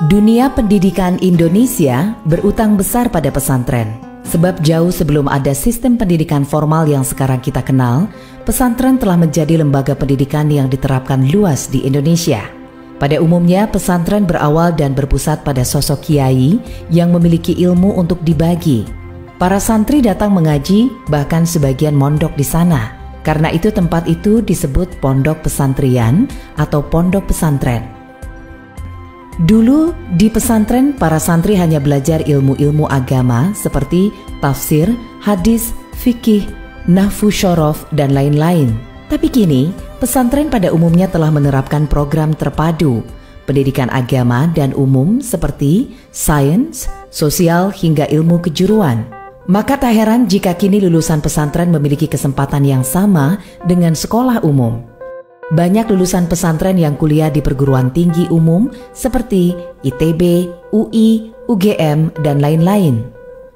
Dunia pendidikan Indonesia berutang besar pada pesantren. Sebab jauh sebelum ada sistem pendidikan formal yang sekarang kita kenal, pesantren telah menjadi lembaga pendidikan yang diterapkan luas di Indonesia. Pada umumnya, pesantren berawal dan berpusat pada sosok kiai yang memiliki ilmu untuk dibagi. Para santri datang mengaji, bahkan sebagian mondok di sana. Karena itu tempat itu disebut pondok pesantrian atau pondok pesantren. Dulu di pesantren para santri hanya belajar ilmu-ilmu agama seperti tafsir, hadis, fikih, nahwu syorof, dan lain-lain. Tapi kini pesantren pada umumnya telah menerapkan program terpadu pendidikan agama dan umum seperti sains, sosial, hingga ilmu kejuruan. Maka tak heran jika kini lulusan pesantren memiliki kesempatan yang sama dengan sekolah umum. Banyak lulusan pesantren yang kuliah di perguruan tinggi umum seperti ITB, UI, UGM, dan lain-lain.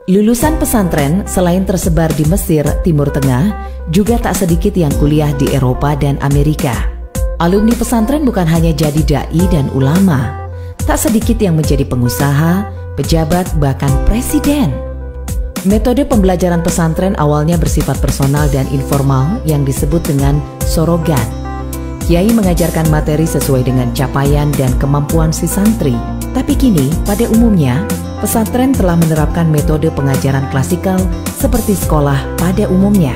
Lulusan pesantren selain tersebar di Mesir, Timur Tengah, juga tak sedikit yang kuliah di Eropa dan Amerika. Alumni pesantren bukan hanya jadi dai dan ulama, tak sedikit yang menjadi pengusaha, pejabat, bahkan presiden. Metode pembelajaran pesantren awalnya bersifat personal dan informal yang disebut dengan sorogan. Kiai mengajarkan materi sesuai dengan capaian dan kemampuan si santri. Tapi kini, pada umumnya, pesantren telah menerapkan metode pengajaran klasikal seperti sekolah pada umumnya.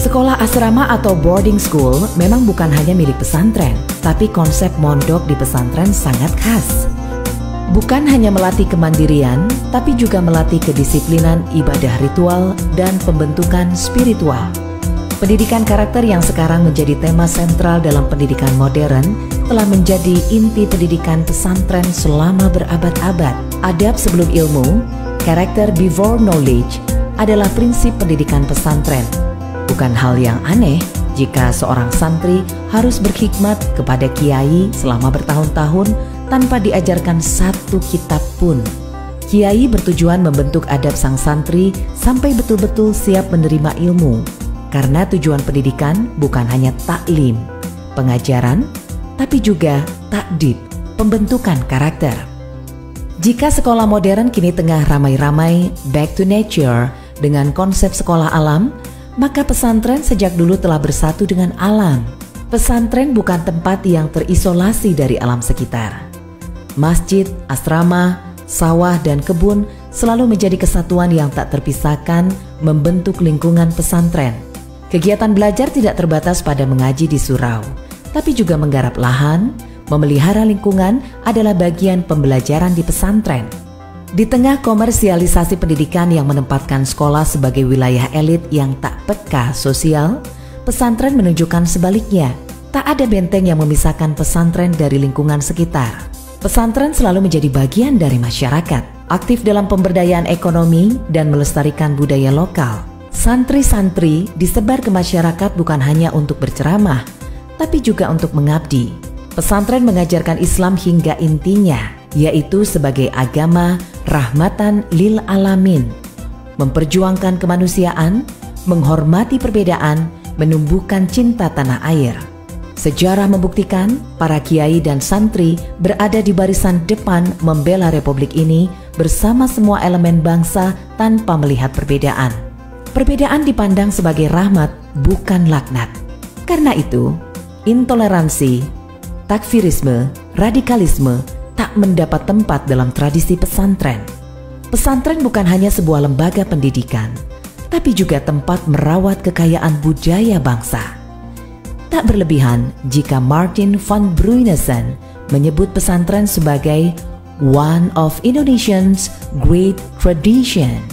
Sekolah asrama atau boarding school memang bukan hanya milik pesantren, tapi konsep mondok di pesantren sangat khas. Bukan hanya melatih kemandirian, tapi juga melatih kedisiplinan ibadah ritual dan pembentukan spiritual. Pendidikan karakter yang sekarang menjadi tema sentral dalam pendidikan modern telah menjadi inti pendidikan pesantren selama berabad-abad. Adab sebelum ilmu, character before knowledge adalah prinsip pendidikan pesantren. Bukan hal yang aneh jika seorang santri harus berkhidmat kepada kiai selama bertahun-tahun tanpa diajarkan satu kitab pun. Kiai bertujuan membentuk adab sang santri sampai betul-betul siap menerima ilmu. Karena tujuan pendidikan bukan hanya taklim, pengajaran, tapi juga takdib, pembentukan karakter. Jika sekolah modern kini tengah ramai-ramai back to nature dengan konsep sekolah alam, maka pesantren sejak dulu telah bersatu dengan alam. Pesantren bukan tempat yang terisolasi dari alam sekitar. Masjid, asrama, sawah, dan kebun selalu menjadi kesatuan yang tak terpisahkan membentuk lingkungan pesantren. Kegiatan belajar tidak terbatas pada mengaji di surau, tapi juga menggarap lahan, memelihara lingkungan adalah bagian pembelajaran di pesantren. Di tengah komersialisasi pendidikan yang menempatkan sekolah sebagai wilayah elit yang tak peka sosial, pesantren menunjukkan sebaliknya. Tak ada benteng yang memisahkan pesantren dari lingkungan sekitar. Pesantren selalu menjadi bagian dari masyarakat, aktif dalam pemberdayaan ekonomi dan melestarikan budaya lokal. Santri-santri disebar ke masyarakat bukan hanya untuk berceramah, tapi juga untuk mengabdi. Pesantren mengajarkan Islam hingga intinya, yaitu sebagai agama rahmatan lil alamin, memperjuangkan kemanusiaan, menghormati perbedaan, menumbuhkan cinta tanah air. Sejarah membuktikan para kiai dan santri berada di barisan depan membela republik ini bersama semua elemen bangsa tanpa melihat perbedaan. Perbedaan dipandang sebagai rahmat, bukan laknat. Karena itu, intoleransi, takfirisme, radikalisme tak mendapat tempat dalam tradisi pesantren. Pesantren bukan hanya sebuah lembaga pendidikan, tapi juga tempat merawat kekayaan budaya bangsa. Tak berlebihan jika Martin van Bruynesen menyebut pesantren sebagai one of Indonesia's great tradition.